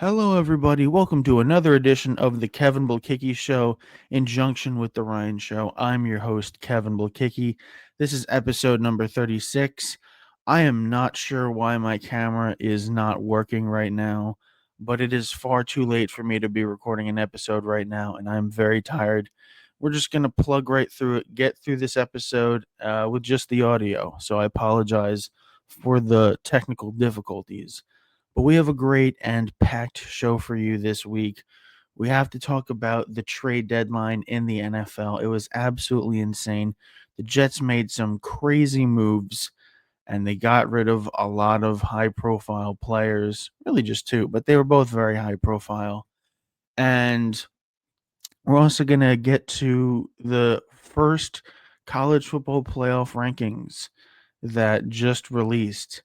Hello, everybody. Welcome to another edition of the Kevin Blekicki Show in junction with the Ryan Show. I'm your host, Kevin Blekicki. This is episode number 36. I am not sure why my camera is not working right now, but it is far too late for me to be recording an episode right now, and I'm very tired. We're just going to plug right through it, get through this episode with just the audio. So I apologize for the technical difficulties. But we have a great and packed show for you this week. We have to talk about the trade deadline in the NFL. It was absolutely insane. The Jets made some crazy moves and they got rid of a lot of high profile players, really just two, but they were both very high profile. And we're also going to get to the first college football playoff rankings that just released.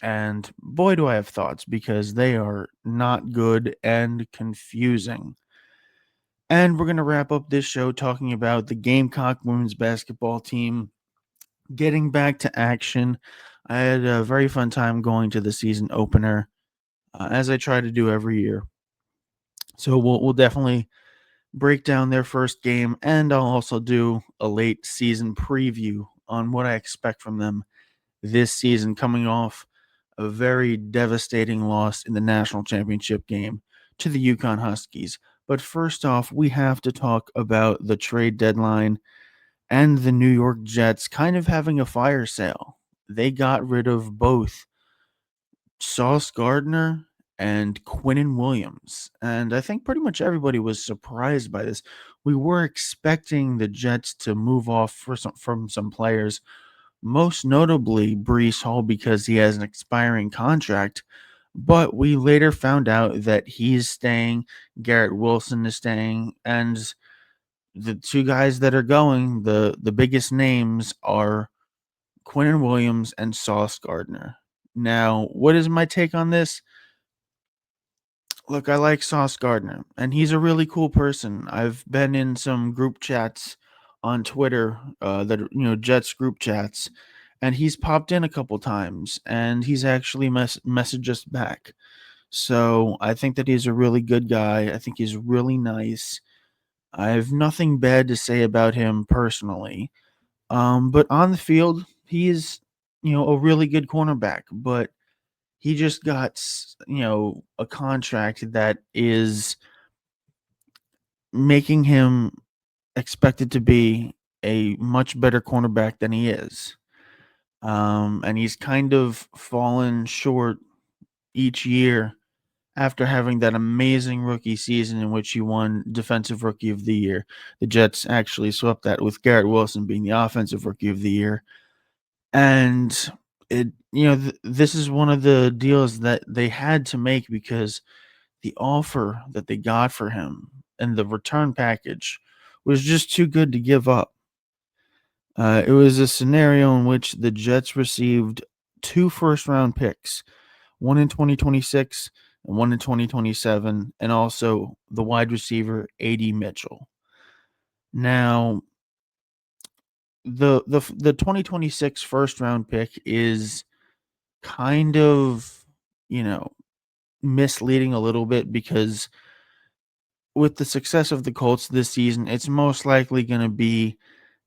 And boy, do I have thoughts because they are not good and confusing. And we're going to wrap up this show talking about the Gamecock women's basketball team getting back to action. I had a very fun time going to the season opener, as I try to do every year. So we'll definitely break down their first game, and I'll also do a late season preview on what I expect from them this season, coming off a very devastating loss in the national championship game to the Yukon Huskies. But first off, we have to talk about the trade deadline and the New York Jets kind of having a fire sale. They got rid of both Sauce Gardner and Quinnen Williams. And I think pretty much everybody was surprised by this. We were expecting the Jets to move off from some players, most notably Brees Hall because he has an expiring contract. But we later found out that he's staying, Garrett Wilson is staying, and the two guys that are going, the biggest names are Quinnen Williams and Sauce Gardner. Now, what is my take on this? Look, I like Sauce Gardner, and he's a really cool person. I've been in some group chats on Twitter, Jets group chats, and he's popped in a couple times, and he's actually messaged us back. So I think that he's a really good guy. I think he's really nice. I have nothing bad to say about him personally. But on the field, he is, a really good cornerback. But he just got, a contract that is making him expected to be a much better cornerback than he is. And he's kind of fallen short each year after having that amazing rookie season in which he won Defensive Rookie of the Year. The Jets actually swept that with Garrett Wilson being the Offensive Rookie of the Year. And this is one of the deals that they had to make because the offer that they got for him and the return package was just too good to give up. It was a scenario in which the Jets received 2 first-round picks, one in 2026 and one in 2027, and also the wide receiver A.D. Mitchell. Now, the 2026 first-round pick is kind of, misleading a little bit because with the success of the Colts this season, it's most likely going to be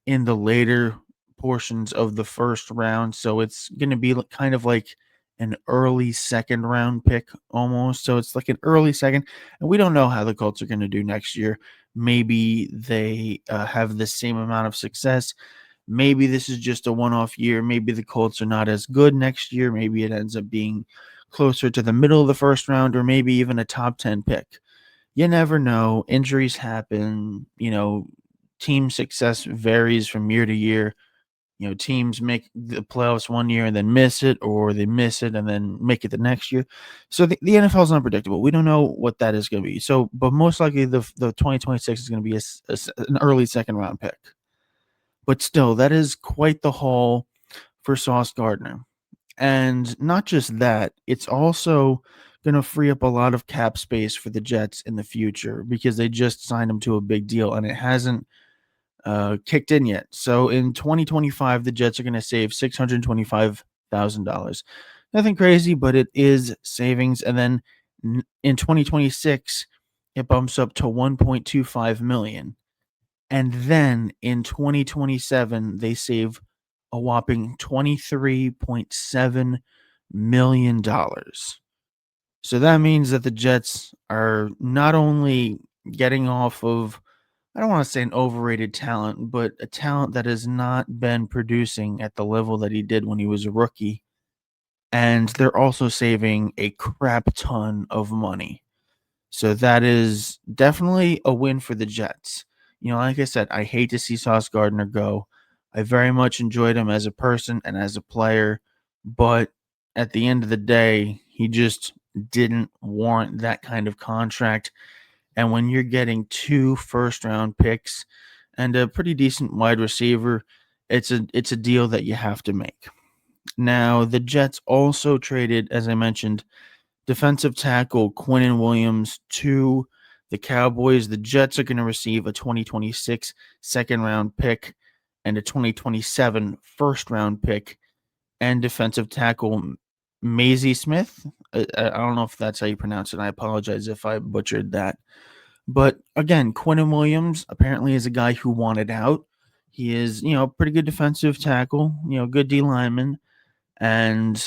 in the later portions of the first round. So it's going to be kind of like an early second round pick almost. So it's like an early second. And we don't know how the Colts are going to do next year. Maybe they have the same amount of success. Maybe this is just a one-off year. Maybe the Colts are not as good next year. Maybe it ends up being closer to the middle of the first round or maybe even a top 10 pick. You never know. Injuries happen. Team success varies from year to year. Teams make the playoffs one year and then miss it, or they miss it and then make it the next year. So the NFL is unpredictable. We don't know what that is going to be. So, but most likely the 2026 is going to be an early second round pick. But still, that is quite the haul for Sauce Gardner. And not just that, it's also going to free up a lot of cap space for the Jets in the future because they just signed him to a big deal and it hasn't kicked in yet. So in 2025, the Jets are going to save $625,000. Nothing crazy, but it is savings. And then In 2026, it bumps up to 1.25 million. And then in 2027, they save a whopping $23.7 million. So that means that the Jets are not only getting off of, I don't want to say an overrated talent, but a talent that has not been producing at the level that he did when he was a rookie. And they're also saving a crap ton of money. So that is definitely a win for the Jets. Like I said, I hate to see Sauce Gardner go. I very much enjoyed him as a person and as a player, but at the end of the day, he just didn't warrant that kind of contract. And when you're getting 2 first-round picks and a pretty decent wide receiver, it's a deal that you have to make. Now, the Jets also traded, as I mentioned, defensive tackle Quinnen Williams to the Cowboys. The Jets are going to receive a 2026 second-round pick and a 2027 first-round pick, and defensive tackle Maisie Smith. I don't know if that's how you pronounce it. I apologize if I butchered that. But again, Quinnen Williams apparently is a guy who wanted out. He is, a pretty good defensive tackle, good D lineman. And,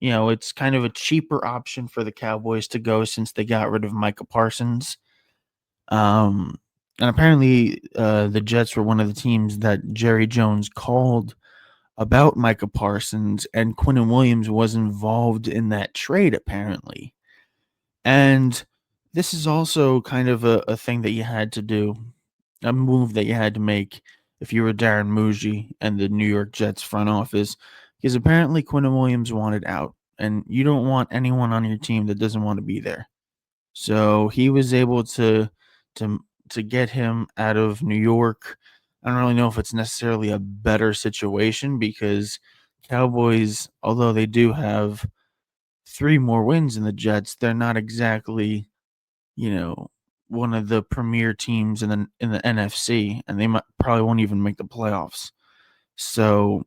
it's kind of a cheaper option for the Cowboys to go since they got rid of Micah Parsons. And apparently the Jets were one of the teams that Jerry Jones called about Micah Parsons, and Quinnen Williams was involved in that trade, apparently. And this is also kind of a thing that you had to do, a move that you had to make if you were Darren Muji and the New York Jets front office, because apparently Quinnen Williams wanted out, and you don't want anyone on your team that doesn't want to be there. So he was able to to get him out of New York. I don't really know if it's necessarily a better situation because Cowboys, although they do have 3 more wins than the Jets, they're not exactly, you know, one of the premier teams in the NFC, and they probably won't even make the playoffs. So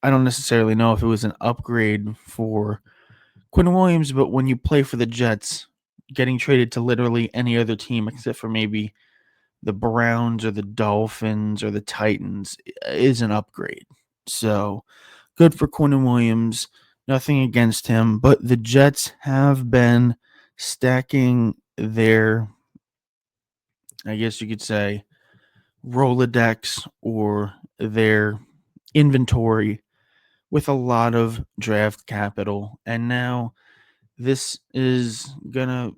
I don't necessarily know if it was an upgrade for Quinn Williams, but when you play for the Jets, getting traded to literally any other team except for maybe the Browns or the Dolphins or the Titans is an upgrade. So good for Quinn Williams. Nothing against him, but the Jets have been stacking their, I guess you could say, Rolodex or their inventory with a lot of draft capital. And now this is going to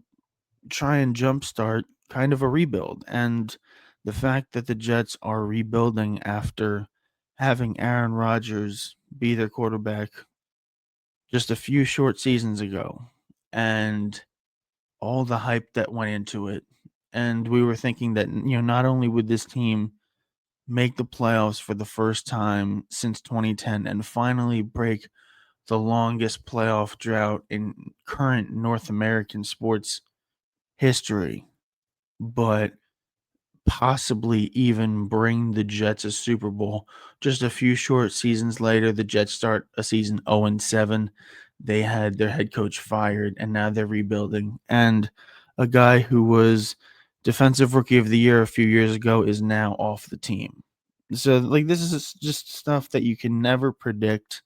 try and jumpstart kind of a rebuild. And the fact that the Jets are rebuilding after having Aaron Rodgers be their quarterback just a few short seasons ago, and all the hype that went into it. And we were thinking that, not only would this team make the playoffs for the first time since 2010 and finally break the longest playoff drought in current North American sports history, but possibly even bring the Jets a Super Bowl. Just a few short seasons later, the Jets start a season 0-7. They had their head coach fired, and now they're rebuilding. And a guy who was Defensive Rookie of the Year a few years ago is now off the team. So, this is just stuff that you can never predict,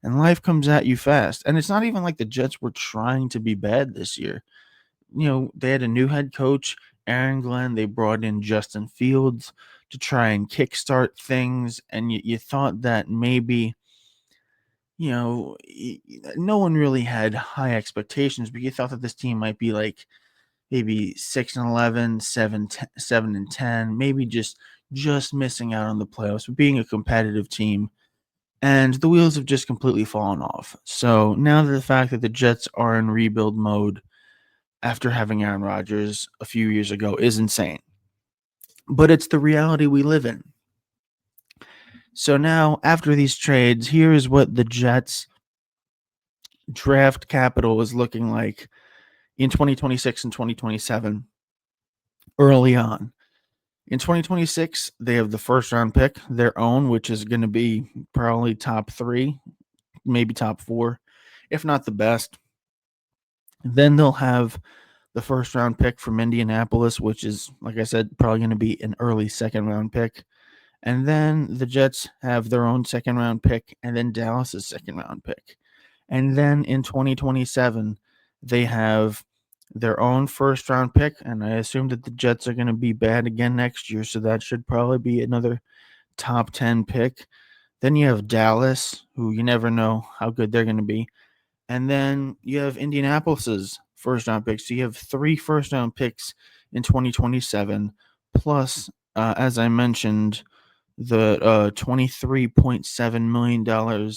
and life comes at you fast. And it's not even like the Jets were trying to be bad this year. They had a new head coach, Aaron Glenn. They brought in Justin Fields to try and kickstart things. And you thought that maybe, no one really had high expectations, but you thought that this team might be like maybe 6-11, 7-10, maybe just missing out on the playoffs, but being a competitive team. And the wheels have just completely fallen off. So now the fact that the Jets are in rebuild mode after having Aaron Rodgers a few years ago is insane. But it's the reality we live in. So now, after these trades, here is what the Jets draft capital is looking like in 2026 and 2027 early on. In 2026, they have the first round pick, their own, which is going to be probably top 3, maybe top 4, if not the best. Then they'll have the first round pick from Indianapolis, which is, like I said, probably going to be an early second round pick. And then the Jets have their own second round pick, and then Dallas's second round pick. And then in 2027, they have their own first round pick. And I assume that the Jets are going to be bad again next year. So that should probably be another top 10 pick. Then you have Dallas, who you never know how good they're going to be. And then you have Indianapolis's first round picks. So you have 3 first round picks in 2027, plus, as I mentioned, the $23.7 million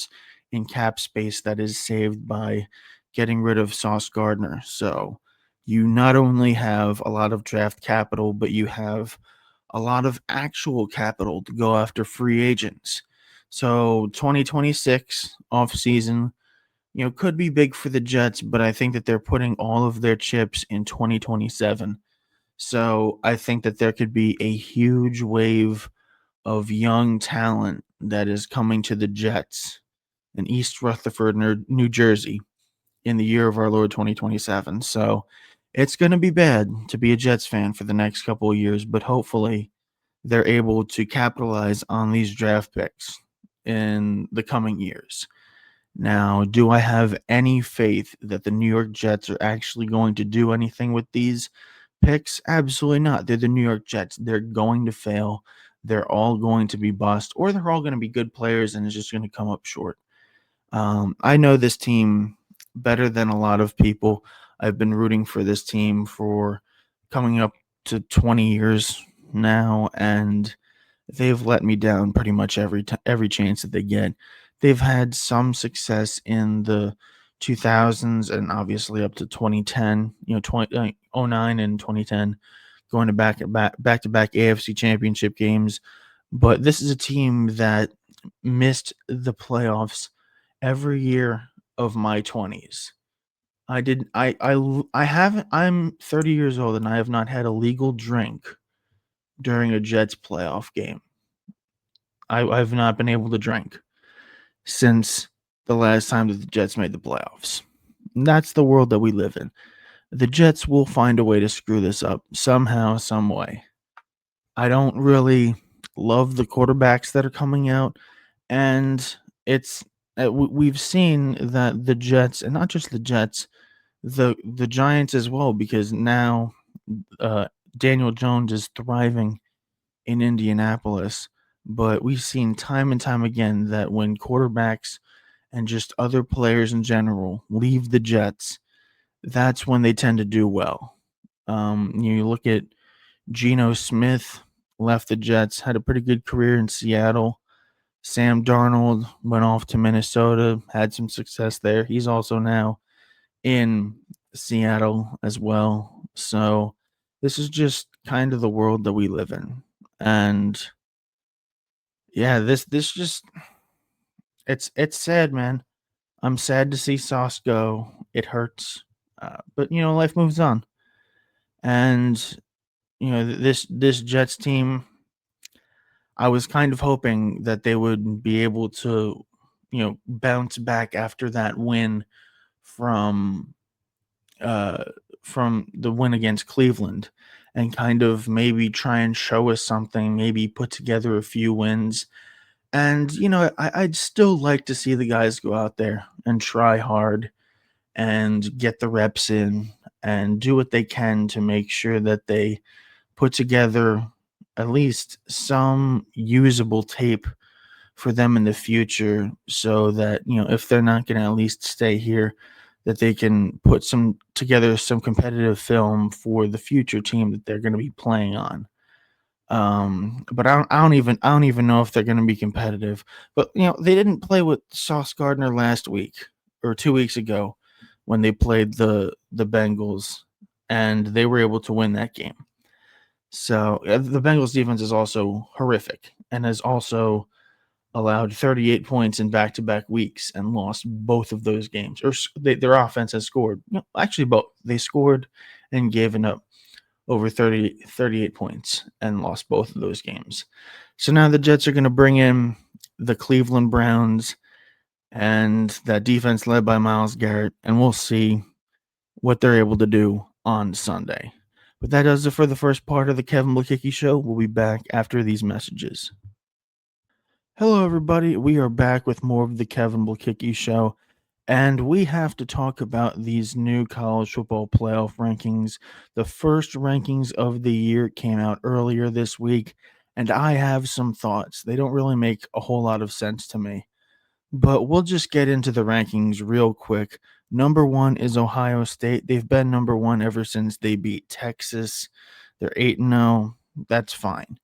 in cap space that is saved by getting rid of Sauce Gardner. So you not only have a lot of draft capital, but you have a lot of actual capital to go after free agents. So 2026 offseason, could be big for the Jets, but I think that they're putting all of their chips in 2027. So I think that there could be a huge wave of young talent that is coming to the Jets in East Rutherford, New Jersey in the year of our Lord 2027. So it's going to be bad to be a Jets fan for the next couple of years, but hopefully they're able to capitalize on these draft picks in the coming years. Now, do I have any faith that the New York Jets are actually going to do anything with these picks? Absolutely not. They're the New York Jets. They're going to fail. They're all going to be bust, or they're all going to be good players and it's just going to come up short. I know this team better than a lot of people. I've been rooting for this team for coming up to 20 years now, and they've let me down pretty much every chance that they get. They've had some success in the 2000s and obviously up to 2010, 09 and 2010, going to back to back AFC Championship games. But this is a team that missed the playoffs every year of my 20s. I haven't I'm 30 years old and I have not had a legal drink during a Jets playoff game. I've not been able to drink since the last time that the Jets made the playoffs. And that's the world that we live in. The Jets will find a way to screw this up somehow, some way. I don't really love the quarterbacks that are coming out, and we've seen that the Jets, and not just the Jets, the Giants as well, because now Daniel Jones is thriving in Indianapolis. But we've seen time and time again that when quarterbacks and just other players in general leave the Jets, that's when they tend to do well. You look at Geno Smith, left the Jets, had a pretty good career in Seattle. Sam Darnold went off to Minnesota, had some success there. He's also now in Seattle as well. So this is just kind of the world that we live in. And yeah, this just it's sad, man. I'm sad to see Sauce go. It hurts. But life moves on. And this Jets team, I was kind of hoping that they would be able to, bounce back after that win from the win against Cleveland and kind of maybe try and show us something, maybe put together a few wins. And, I'd still like to see the guys go out there and try hard and get the reps in and do what they can to make sure that they put together at least some usable tape for them in the future so that, if they're not going to at least stay here, that they can put together some competitive film for the future team that they're going to be playing on. But I don't even know if they're going to be competitive. But they didn't play with Sauce Gardner last week or 2 weeks ago when they played the Bengals, and they were able to win that game. So the Bengals defense is also horrific and has also allowed 38 points in back-to-back weeks and lost both of those games. Or their offense has scored. Actually, both. They scored and given up over 38 points and lost both of those games. So now the Jets are going to bring in the Cleveland Browns and that defense led by Myles Garrett, and we'll see what they're able to do on Sunday. But that does it for the first part of the Kevin Blekicki Show. We'll be back after these messages. Hello, everybody. We are back with more of the Kevin Blekicki Show, and we have to talk about these new college football playoff rankings. The first rankings of the year came out earlier this week, and I have some thoughts. They don't really make a whole lot of sense to me, but we'll just get into the rankings real quick. Number one is Ohio State. They've been number one ever since they beat Texas. They're 8-0. That's fine.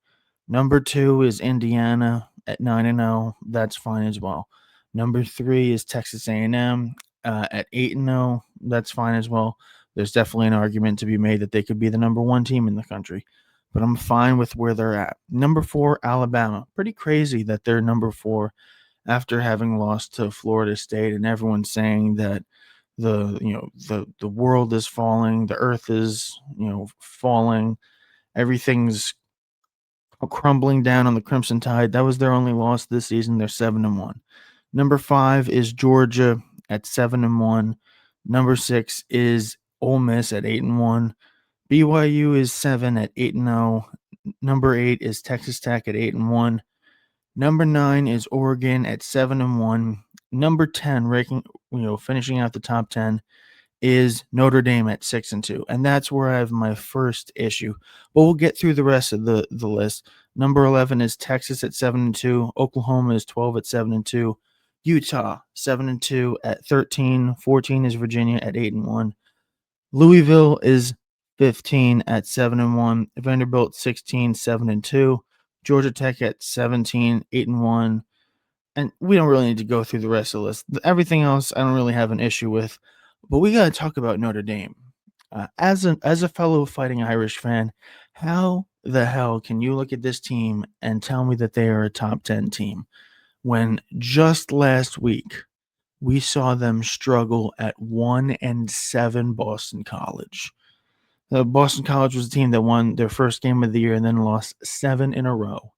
Number two is Indiana at 9-0. That's fine as well. Number three is Texas A&M at 8-0. That's fine as well. There's definitely an argument to be made that they could be the number one team in the country, but I'm fine with where they're at. Number four, Alabama. Pretty crazy that they're number four after having lost to Florida State, and everyone's saying that the world is falling, the earth is falling, everything's crumbling down on the Crimson Tide. That was their only loss this season. They're 7-1. Number five is Georgia at 7-1. Number six is Ole Miss at 8-1. BYU is 7 at 8-0. Number 8 is Texas Tech at 8-1. Number 9 is Oregon at 7-1. Number 10, finishing out the top 10, is Notre Dame at 6-2, and that's where I have my first issue. But we'll get through the rest of the list. Number 11 is Texas at 7-2. Oklahoma is 12 at 7-2. Utah 7-2 at 13. 14 is Virginia at 8-1. Louisville is 15 at 7-1. Vanderbilt 16 7-2. Georgia Tech at 17 8-1. And we don't really need to go through the rest of the list. Everything else I don't really have an issue with, but we got to talk about Notre Dame. As a fellow Fighting Irish fan, how the hell can you look at this team and tell me that they are a top 10 team when just last week we saw them struggle at 1-7 Boston College? Boston College was a team that won their first game of the year and then lost 7 in a row.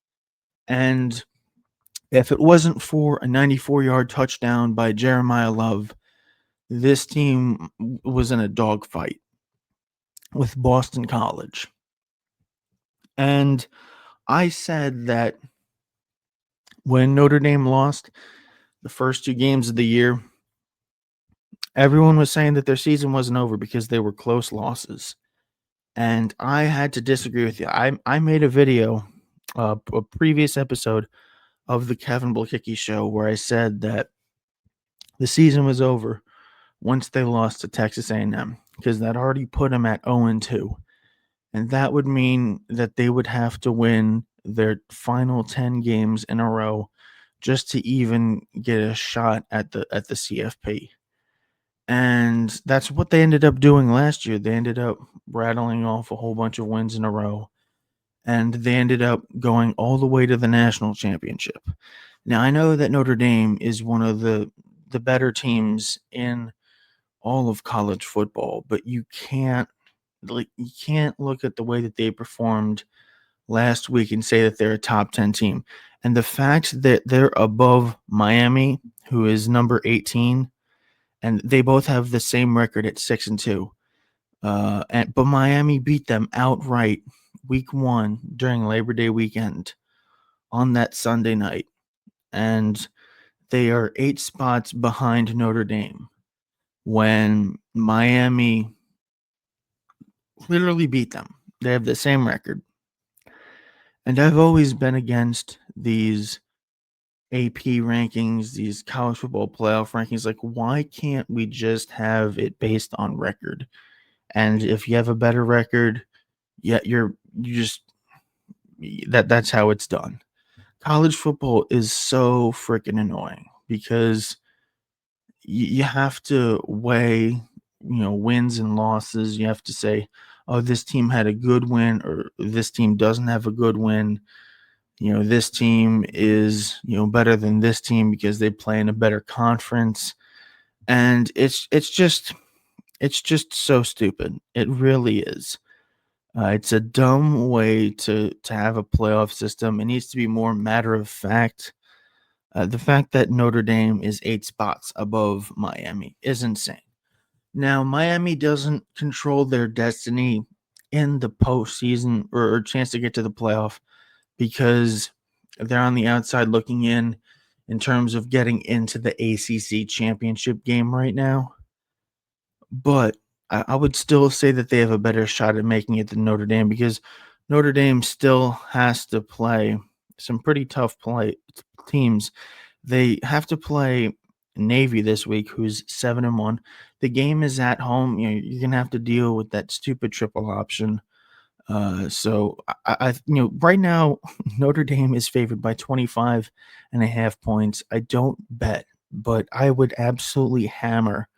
And if it wasn't for a 94-yard touchdown by Jeremiah Love, this team was in a dogfight with Boston College. And I said that when Notre Dame lost the first 2 games of the year, everyone was saying that their season wasn't over because they were close losses. And I had to disagree with you. I made a video, a previous episode of the Kevin Blekicki Show, where I said that the season was over once they lost to Texas A&M, because that already put them at 0-2. And that would mean that they would have to win their final 10 games in a row just to even get a shot at the CFP. And that's what they ended up doing last year. They ended up rattling off a whole bunch of wins in a row, and they ended up going all the way to the national championship. Now, I know that Notre Dame is one of the better teams in all of college football, but you can't look at the way that they performed last week and say that they're a top 10 team. And the fact that they're above Miami, who is number 18, and they both have the same record at 6-2. But Miami beat them outright week 1 during Labor Day weekend on that Sunday night. And they are 8 spots behind Notre Dame when Miami literally beat them. They have the same record. And I've always been against these AP rankings, these college football playoff rankings. Like, why can't we just have it based on record? And if you have a better record, that's how it's done. College football is so freaking annoying because you have to weigh, wins and losses. You have to say, oh, this team had a good win, or this team doesn't have a good win. This team is, better than this team because they play in a better conference. And it's just so stupid. It really is. It's a dumb way to have a playoff system. It needs to be more matter of fact. The fact that Notre Dame is 8 spots above Miami is insane. Now, Miami doesn't control their destiny in the postseason or chance to get to the playoff because they're on the outside looking in terms of getting into the ACC championship game right now. But I would still say that they have a better shot at making it than Notre Dame because Notre Dame still has to play some pretty tough teams. They have to play Navy this week, who's 7-1. The game is at home. You're gonna have to deal with that stupid triple option. So right now Notre Dame is favored by 25.5 points. I don't bet, but I would absolutely hammer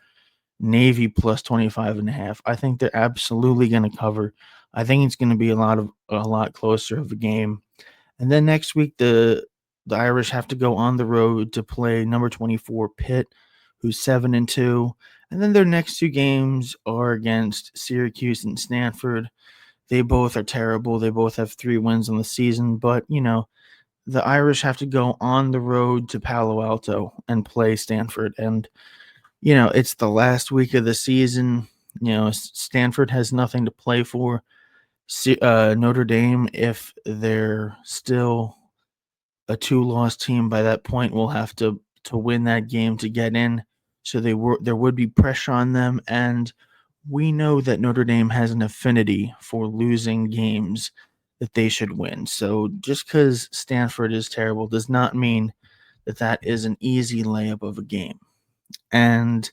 Navy plus 25.5. I think they're absolutely going to cover. I think it's going to be a lot closer of a game. And then next week, the Irish have to go on the road to play number 24 Pitt, who's 7-2. And then their next two games are against Syracuse and Stanford. They both are terrible. They both have 3 wins on the season, but the Irish have to go on the road to Palo Alto and play Stanford. And it's the last week of the season. Stanford has nothing to play for. Notre Dame, if they're still a 2-loss team by that point, will have to win that game to get in. So there would be pressure on them, and we know that Notre Dame has an affinity for losing games that they should win. So just because Stanford is terrible does not mean that is an easy layup of a game. And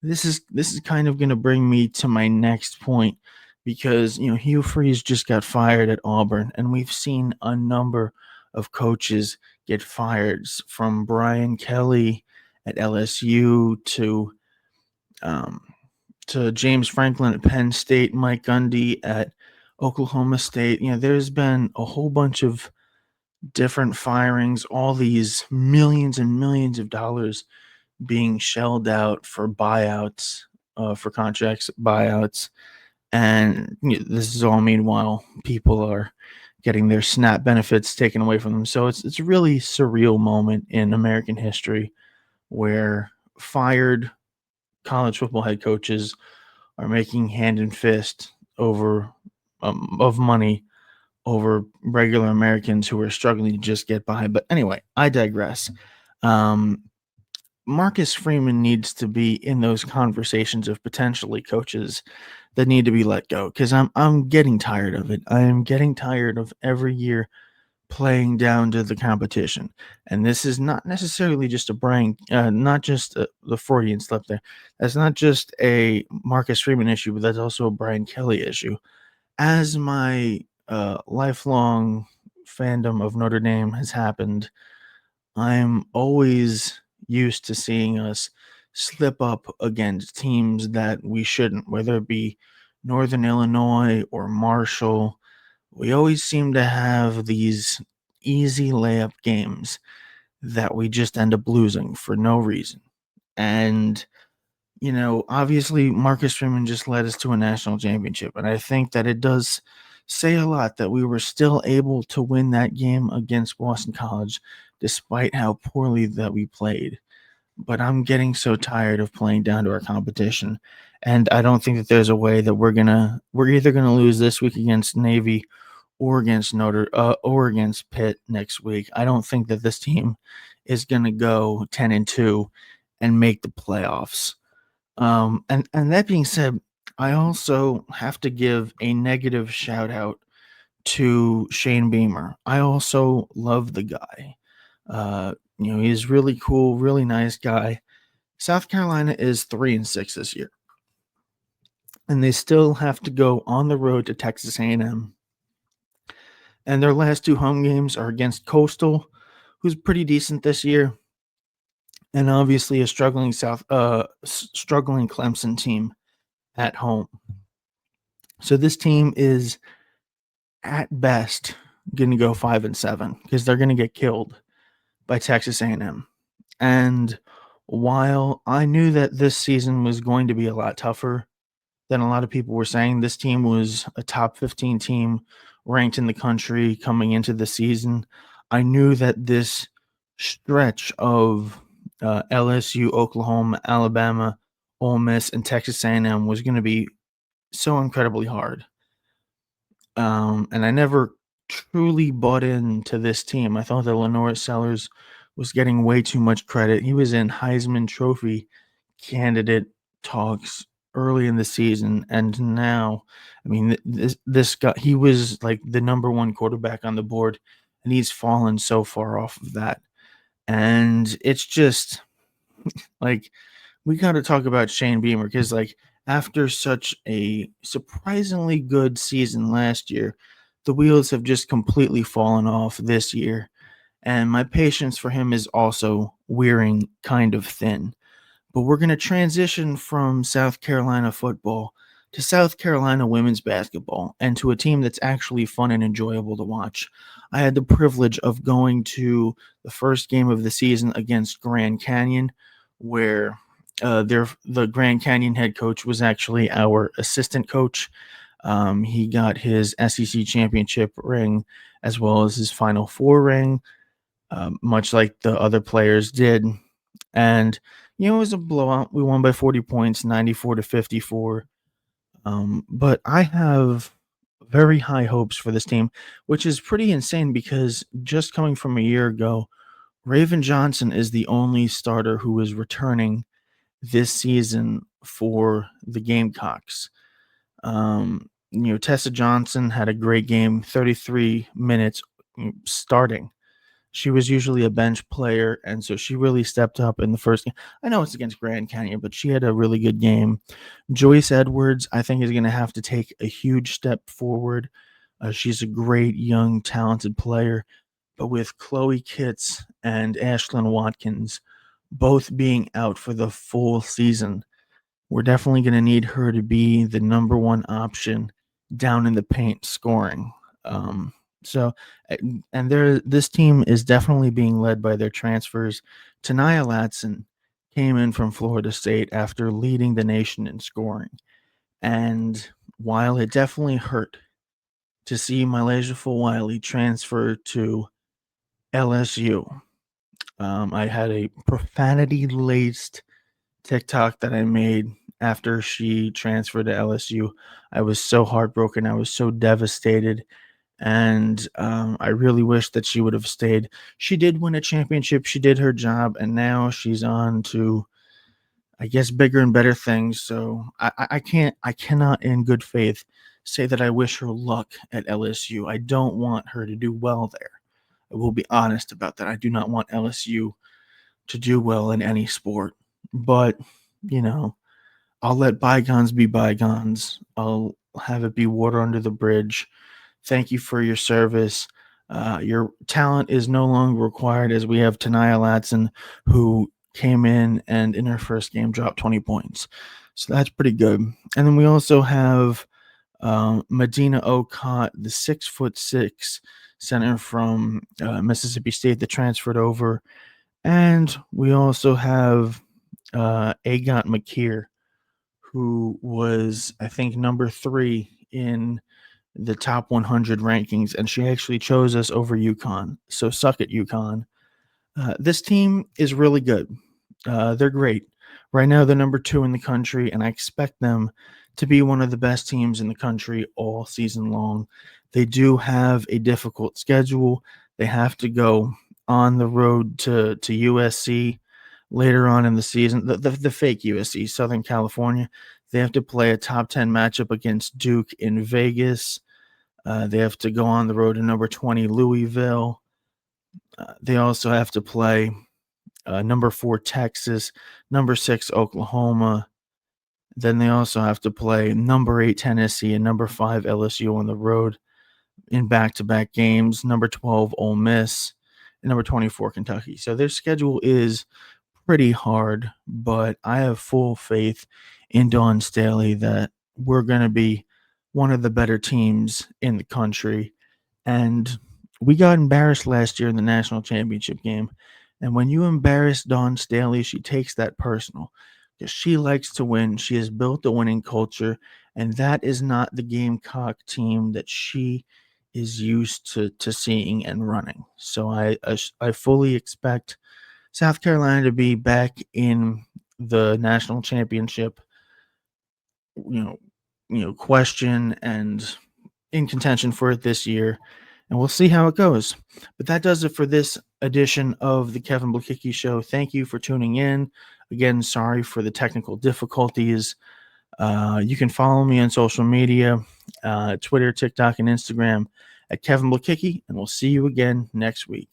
this is kind of going to bring me to my next point because Hugh Freeze just got fired at Auburn, and we've seen a number of coaches get fired, from Brian Kelly at LSU to James Franklin at Penn State, Mike Gundy at Oklahoma State. There's been a whole bunch of different firings, all these millions and millions of dollars being shelled out for buyouts, for contracts buyouts. And this is all meanwhile people are getting their SNAP benefits taken away from them. So it's a really surreal moment in American history where fired college football head coaches are making hand and fist over of money over regular Americans who are struggling to just get by. But anyway, I digress. Marcus Freeman needs to be in those conversations of potentially coaches that need to be let go, because I'm getting tired of it. I am getting tired of every year playing down to the competition. And this is not necessarily just not just the Freudian slip there. That's not just a Marcus Freeman issue, but that's also a Brian Kelly issue. As my lifelong fandom of Notre Dame has happened, I'm always used to seeing us slip up against teams that we shouldn't, whether it be Northern Illinois or Marshall. We always seem to have these easy layup games that we just end up losing for no reason. And, obviously Marcus Freeman just led us to a national championship. And I think that it does say a lot that we were still able to win that game against Boston College, despite how poorly that we played. But I'm getting so tired of playing down to our competition. And I don't think that there's a way that we're either gonna lose this week against Navy or against Pitt next week. I don't think that this team is gonna go 10-2 and make the playoffs. And that being said, I also have to give a negative shout out to Shane Beamer. I also love the guy. He's really cool, really nice guy. South Carolina is 3-6 this year, and they still have to go on the road to Texas A&M. And their last 2 home games are against Coastal, who's pretty decent this year, and obviously a struggling Clemson team at home. So this team is at best going to go 5-7 because they're going to get killed by Texas A&M. And while I knew that this season was going to be a lot tougher than a lot of people were saying, this team was a top 15 team ranked in the country coming into the season. I knew that this stretch of LSU, Oklahoma, Alabama, Ole Miss and Texas A&M was going to be so incredibly hard. And I never truly bought into this team. I thought that Lenore Sellers was getting way too much credit. He was in Heisman Trophy candidate talks early in the season, and now, I mean, this guy, he was like the number one quarterback on the board, and he's fallen so far off of that. And it's just like we got to talk about Shane Beamer because, like, after such a surprisingly good season last year, the wheels have just completely fallen off this year. And my patience for him is also wearing kind of thin. But we're going to transition from South Carolina football to South Carolina women's basketball and to a team that's actually fun and enjoyable to watch. I had the privilege of going to the first game of the season against Grand Canyon, where the Grand Canyon head coach was actually our assistant coach. He got his SEC championship ring as well as his Final Four ring, much like the other players did. And, it was a blowout. We won by 40 points, 94-54. But I have very high hopes for this team, which is pretty insane because just coming from a year ago, Raven Johnson is the only starter who is returning this season for the Gamecocks. Tessa Johnson had a great game, 33 minutes starting. She was usually a bench player, and so she really stepped up in the first game. I know it's against Grand Canyon, but she had a really good game. Joyce Edwards, I think, is going to have to take a huge step forward. She's a great, young, talented player. But with Chloe Kitts and Ashlyn Watkins both being out for the full season, we're definitely going to need her to be the number one option down in the paint scoring. So, and this team is definitely being led by their transfers. Tanaya Latson came in from Florida State after leading the nation in scoring. And while it definitely hurt to see Malaysia Fulwiley transfer to LSU, I had a profanity-laced TikTok that I made after she transferred to LSU. I was so heartbroken. I was so devastated. And I really wish that she would have stayed. She did win a championship. She did her job. And now she's on to, I guess, bigger and better things. So I cannot in good faith say that I wish her luck at LSU. I don't want her to do well there. I will be honest about that. I do not want LSU to do well in any sport. But, I'll let bygones be bygones. I'll have it be water under the bridge. Thank you for your service. Your talent is no longer required as we have Tanaya Latson, who came in her first game dropped 20 points. So that's pretty good. And then we also have Medina Okot, the 6'6" center from Mississippi State that transferred over. And we also have Agot McKeer, who was, I think, number 3 in the top 100 rankings, and she actually chose us over UConn. So suck it, UConn. This team is really good. They're great. Right now, they're number 2 in the country, and I expect them to be one of the best teams in the country all season long. They do have a difficult schedule. They have to go on the road to USC later on in the season, the fake USC, Southern California. They have to play a top 10 matchup against Duke in Vegas. They have to go on the road to number 20 Louisville. They also have to play number 4 Texas, number 6 Oklahoma. Then they also have to play number 8 Tennessee and number 5 LSU on the road in back-to-back games, number 12 Ole Miss, and number 24 Kentucky. So their schedule is pretty hard, but I have full faith in Dawn Staley that we're going to be one of the better teams in the country. And we got embarrassed last year in the national championship game. And when you embarrass Dawn Staley, she takes that personal because she likes to win. She has built a winning culture, and that is not the Gamecock team that she is used to seeing and running. So I fully expect South Carolina to be back in the national championship, question and in contention for it this year, and we'll see how it goes. But that does it for this edition of the Kevin Blekicki Show. Thank you for tuning in. Again, sorry for the technical difficulties. You can follow me on social media, Twitter, TikTok, and Instagram at Kevin Blekicki, and we'll see you again next week.